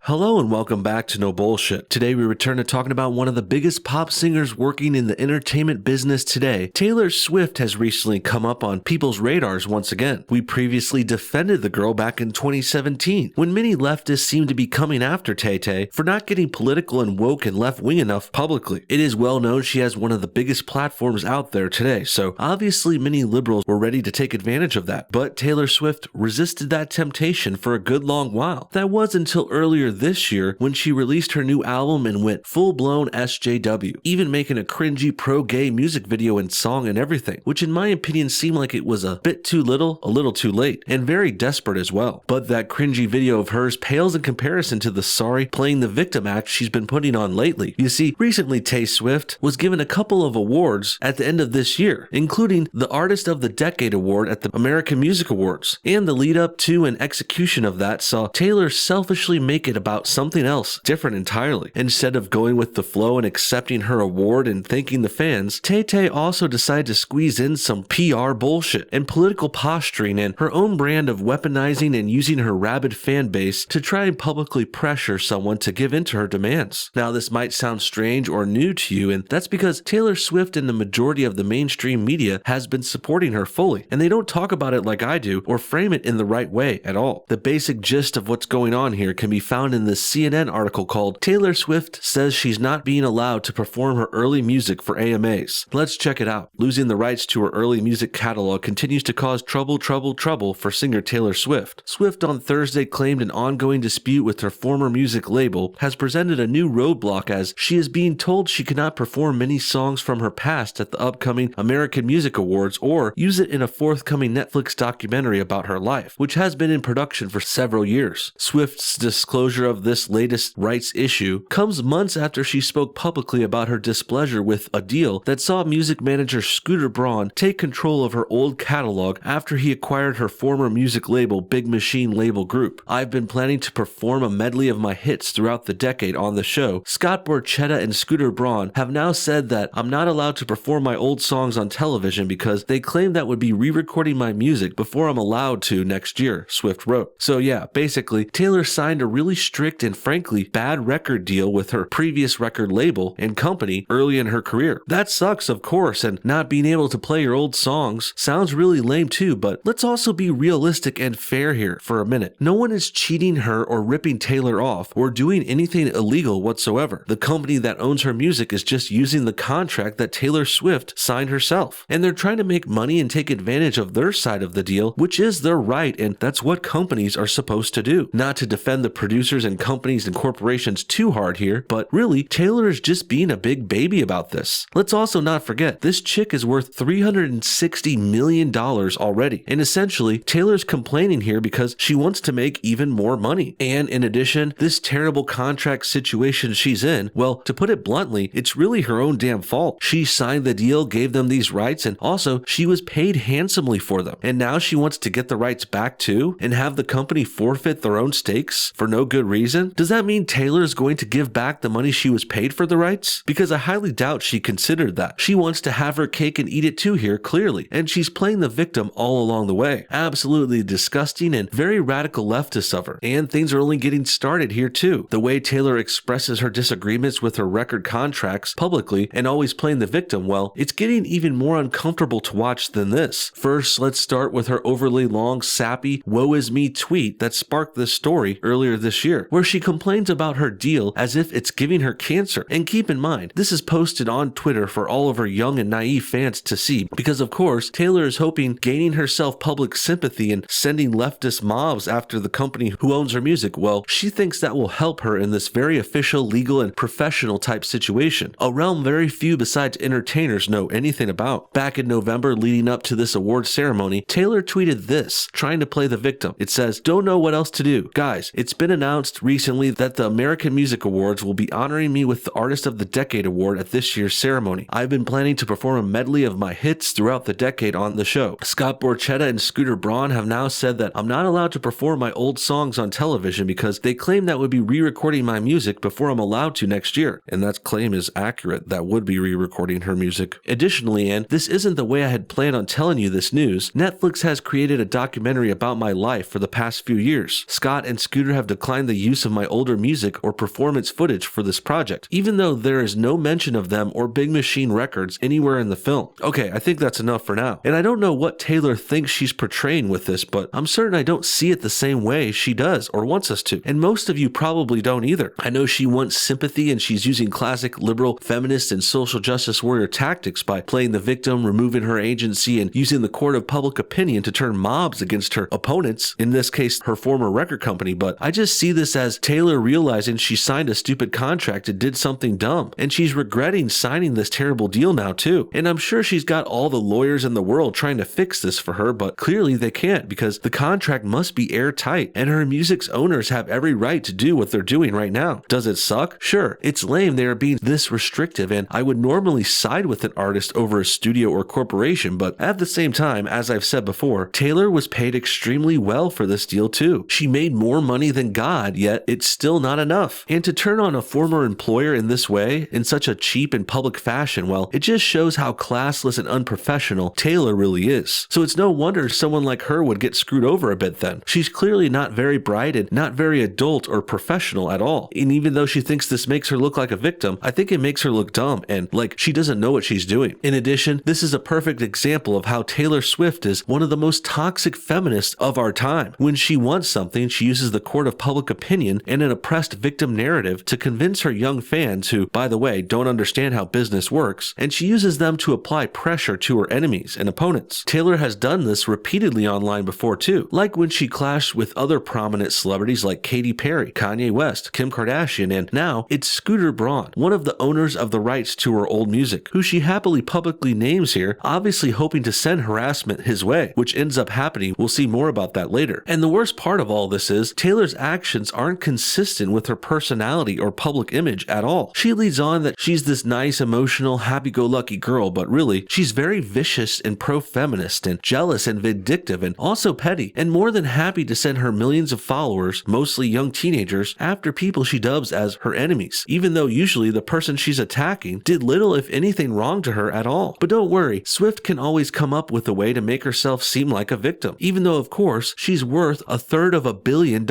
Hello and welcome back to No Bullshit. Today we return to talking about one of the biggest pop singers working in the entertainment business today. Taylor Swift has recently come up on people's radars once again. We previously defended the girl back in 2017, when many leftists seemed to be coming after Tay-Tay for not getting political and woke and left-wing enough publicly. It is well known she has one of the biggest platforms out there today, so obviously many liberals were ready to take advantage of that. But Taylor Swift resisted that temptation for a good long while. That was until earlier this year when she released her new album and went full-blown SJW, even making a cringy pro-gay music video and song and everything, which in my opinion seemed like it was a bit too little, a little too late, and very desperate as well. But that cringy video of hers pales in comparison to the sorry playing the victim act she's been putting on lately. You see, recently Tay Swift was given a couple of awards at the end of this year, including the Artist of the Decade Award at the American Music Awards, and the lead up to and execution of that saw Taylor selfishly make it about something else different entirely. Instead of going with the flow and accepting her award and thanking the fans, Tay-Tay also decided to squeeze in some PR bullshit and political posturing and her own brand of weaponizing and using her rabid fan base to try and publicly pressure someone to give in to her demands. Now this might sound strange or new to you, and that's because Taylor Swift and the majority of the mainstream media has been supporting her fully, and they don't talk about it like I do or frame it in the right way at all. The basic gist of what's going on here can be found in this CNN article called "Taylor Swift Says She's Not Being Allowed to Perform Her Early Music for AMAs." Let's check it out. Losing the rights to her early music catalog continues to cause trouble for singer Taylor Swift. Swift on Thursday claimed an ongoing dispute with her former music label has presented a new roadblock as she is being told she cannot perform many songs from her past at the upcoming American Music Awards or use it in a forthcoming Netflix documentary about her life, which has been in production for several years. Swift's disclosure of this latest rights issue comes months after she spoke publicly about her displeasure with a deal that saw music manager Scooter Braun take control of her old catalog after he acquired her former music label Big Machine Label Group. "I've been planning to perform a medley of my hits throughout the decade on the show. Scott Borchetta and Scooter Braun have now said that I'm not allowed to perform my old songs on television because they claim that would be re-recording my music before I'm allowed to next year," Swift wrote. So yeah, basically, Taylor signed a really strict and frankly bad record deal with her previous record label and company early in her career. That sucks, of course, and not being able to play your old songs sounds really lame too, but let's also be realistic and fair here for a minute. No one is cheating her or ripping Taylor off or doing anything illegal whatsoever. The company that owns her music is just using the contract that Taylor Swift signed herself, and they're trying to make money and take advantage of their side of the deal, which is their right, and that's what companies are supposed to do. Not to defend the producers and companies and corporations too hard here, but really, Taylor is just being a big baby about this. Let's also not forget, this chick is worth $360 million already, and essentially, Taylor's complaining here because she wants to make even more money. And in addition, this terrible contract situation she's in, well, to put it bluntly, it's really her own damn fault. She signed the deal, gave them these rights, and also, she was paid handsomely for them. And now she wants to get the rights back too, and have the company forfeit their own stakes for no good reason? Does that mean Taylor is going to give back the money she was paid for the rights? Because I highly doubt she considered that. She wants to have her cake and eat it too here, clearly, and she's playing the victim all along the way. Absolutely disgusting and very radical leftist of her. And things are only getting started here too. The way Taylor expresses her disagreements with her record contracts publicly and always playing the victim, well, it's getting even more uncomfortable to watch than this. First, let's start with her overly long, sappy, woe is me tweet that sparked this story earlier this year, where she complains about her deal as if it's giving her cancer. And keep in mind, this is posted on Twitter for all of her young and naive fans to see, because of course, Taylor is hoping gaining herself public sympathy and sending leftist mobs after the company who owns her music. Well, she thinks that will help her in this very official, legal, and professional type situation, a realm very few besides entertainers know anything about. Back in November leading up to this award ceremony, Taylor tweeted this, trying to play the victim. It says, "Don't know what else to do. Guys, it's been announced recently that the American Music Awards will be honoring me with the Artist of the Decade Award at this year's ceremony. I've been planning to perform a medley of my hits throughout the decade on the show. Scott Borchetta and Scooter Braun have now said that I'm not allowed to perform my old songs on television because they claim that would be re-recording my music before I'm allowed to next year." And that claim is accurate. That would be re-recording her music. Additionally, and this isn't the way I had planned on telling you this news, Netflix has created a documentary about my life for the past few years. Scott and Scooter have declined the the use of my older music or performance footage for this project, even though there is no mention of them or Big Machine Records anywhere in the film. Okay, I think that's enough for now. And I don't know what Taylor thinks she's portraying with this, but I'm certain I don't see it the same way she does or wants us to. And most of you probably don't either. I know she wants sympathy and she's using classic liberal, feminist, and social justice warrior tactics by playing the victim, removing her agency, and using the court of public opinion to turn mobs against her opponents, in this case, her former record company. But I just see this as Taylor realizing she signed a stupid contract and did something dumb. And she's regretting signing this terrible deal now too. And I'm sure she's got all the lawyers in the world trying to fix this for her, but clearly they can't because the contract must be airtight and her music's owners have every right to do what they're doing right now. Does it suck? Sure. It's lame they are being this restrictive, and I would normally side with an artist over a studio or corporation, but at the same time, as I've said before, Taylor was paid extremely well for this deal too. She made more money than God, yet it's still not enough. And to turn on a former employer in this way, in such a cheap and public fashion, well, it just shows how classless and unprofessional Taylor really is. So it's no wonder someone like her would get screwed over a bit then. She's clearly not very bright and not very adult or professional at all. And even though she thinks this makes her look like a victim, I think it makes her look dumb and like she doesn't know what she's doing. In addition, this is a perfect example of how Taylor Swift is one of the most toxic feminists of our time. When she wants something, she uses the court of public opinion and an oppressed victim narrative to convince her young fans who, by the way, don't understand how business works, and she uses them to apply pressure to her enemies and opponents. Taylor has done this repeatedly online before too, like when she clashed with other prominent celebrities like Katy Perry, Kanye West, Kim Kardashian, and now it's Scooter Braun, one of the owners of the rights to her old music, who she happily publicly names here, obviously hoping to send harassment his way, which ends up happening. We'll see more about that later. And the worst part of all this is Taylor's actions aren't consistent with her personality or public image at all. She leads on that she's this nice, emotional, happy-go-lucky girl, but really, she's very vicious and pro-feminist and jealous and vindictive and also petty, and more than happy to send her millions of followers, mostly young teenagers, after people she dubs as her enemies, even though usually the person she's attacking did little if anything wrong to her at all. But don't worry, Swift can always come up with a way to make herself seem like a victim, even though of course she's worth $1/3 billion,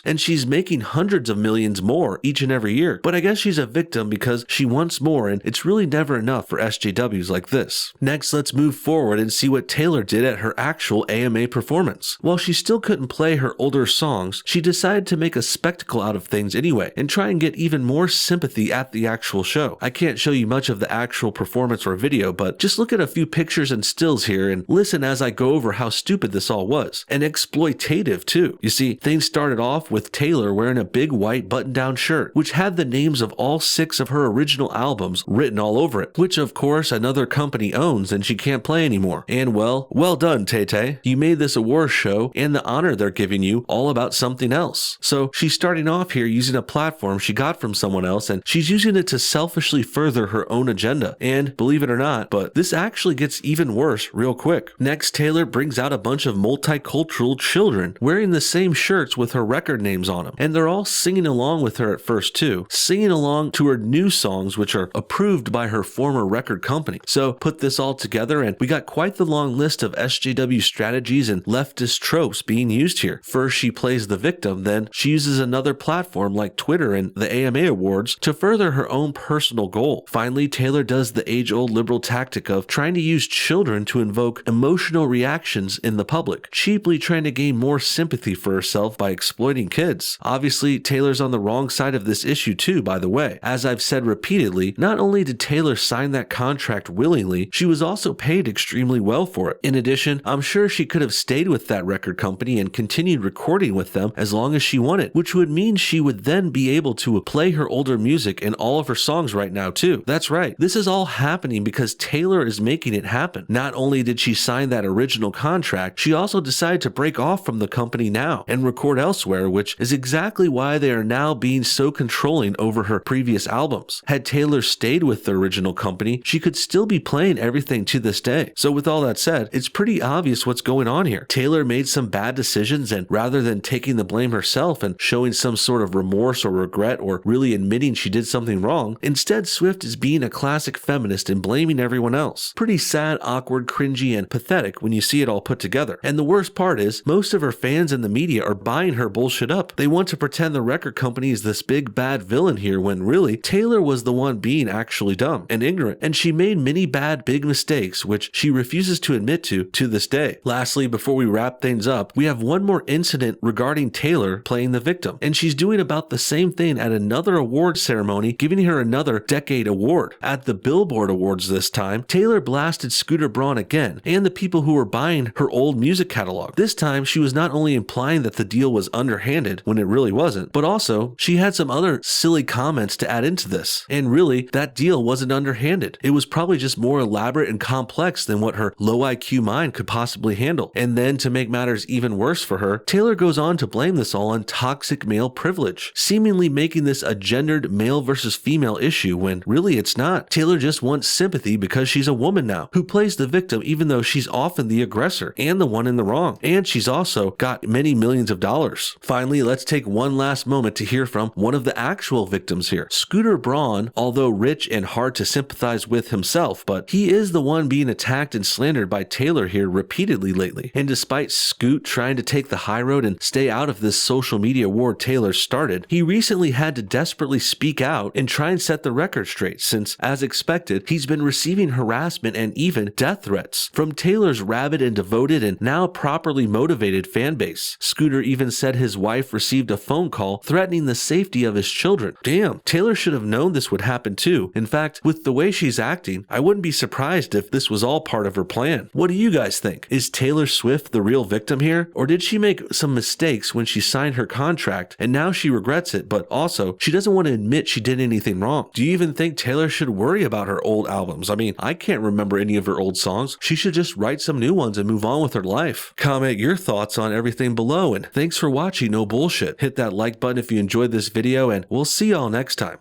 and she's making hundreds of millions more each and every year. But I guess she's a victim because she wants more, and it's really never enough for SJWs like this. Next, let's move forward and see what Taylor did at her actual AMA performance. While she still couldn't play her older songs, she decided to make a spectacle out of things anyway, and try and get even more sympathy at the actual show. I can't show you much of the actual performance or video, but just look at a few pictures and stills here and listen as I go over how stupid this all was, and exploitative too. You see, things started off with Taylor wearing a big white button-down shirt, which had the names of all 6 of her original albums written all over it, which of course another company owns and she can't play anymore. And well done, Tay-Tay. You made this awards show and the honor they're giving you all about something else. So she's starting off here using a platform she got from someone else, and she's using it to selfishly further her own agenda. And believe it or not, but this actually gets even worse real quick. Next, Taylor brings out a bunch of multicultural children wearing the same shirts with her record names on them, and they're all singing along with her at first too, singing along to her new songs which are approved by her former record company. So put this all together and we got quite the long list of SJW strategies and leftist tropes being used here. First she plays the victim, then she uses another platform like Twitter and the AMA Awards to further her own personal goal. Finally, Taylor does the age-old liberal tactic of trying to use children to invoke emotional reactions in the public, cheaply trying to gain more sympathy for herself by exploiting kids. Obviously, Taylor's on the wrong side of this issue too, by the way. As I've said repeatedly, not only did Taylor sign that contract willingly, she was also paid extremely well for it. In addition, I'm sure she could have stayed with that record company and continued recording with them as long as she wanted, which would mean she would then be able to play her older music in all of her songs right now too. That's right, this is all happening because Taylor is making it happen. Not only did she sign that original contract, she also decided to break off from the company now and record elsewhere, which is exactly why they are now being so controlling over her previous albums. Had Taylor stayed with the original company, she could still be playing everything to this day. So with all that said, it's pretty obvious what's going on here. Taylor made some bad decisions, and rather than taking the blame herself and showing some sort of remorse or regret or really admitting she did something wrong, instead Swift is being a classic feminist and blaming everyone else. Pretty sad, awkward, cringy, and pathetic when you see it all put together. And the worst part is, most of her fans and the media are buying her bullshit up. They want to pretend the record company is this big bad villain here when really Taylor was the one being actually dumb and ignorant, and she made many bad big mistakes which she refuses to admit to this day. Lastly, before we wrap things up, we have one more incident regarding Taylor playing the victim, and she's doing about the same thing at another award ceremony, giving her another decade award. At the Billboard Awards this time, Taylor blasted Scooter Braun again and the people who were buying her old music catalog. This time she was not only implying that the deal was underhanded when it really wasn't, but also she had some other silly comments to add into this. And really, that deal wasn't underhanded. It was probably just more elaborate and complex than what her low IQ mind could possibly handle. And then to make matters even worse for her, Taylor goes on to blame this all on toxic male privilege, seemingly making this a gendered male versus female issue when really it's not. Taylor just wants sympathy because she's a woman now who plays the victim even though she's often the aggressor and the one in the wrong. And she's also got many millions of dollars. Finally, let's take one last moment to hear from one of the actual victims here. Scooter Braun, although rich and hard to sympathize with himself, but he is the one being attacked and slandered by Taylor here repeatedly lately. And despite Scoot trying to take the high road and stay out of this social media war Taylor started, he recently had to desperately speak out and try and set the record straight since, as expected, he's been receiving harassment and even death threats from Taylor's rabid and devoted and now properly motivated fan base. Scooter even said his wife received a phone call threatening the safety of his children. Damn, Taylor should have known this would happen too. In fact, with the way she's acting, I wouldn't be surprised if this was all part of her plan. What do you guys think? Is Taylor Swift the real victim here? Or did she make some mistakes when she signed her contract and now she regrets it, but also she doesn't want to admit she did anything wrong? Do you even think Taylor should worry about her old albums? I mean, I can't remember any of her old songs. She should just write some new ones and move on with her life. Comment your thoughts on everything below, and thanks for watching No Bullshit. Hit that like button if you enjoyed this video, and we'll see y'all next time.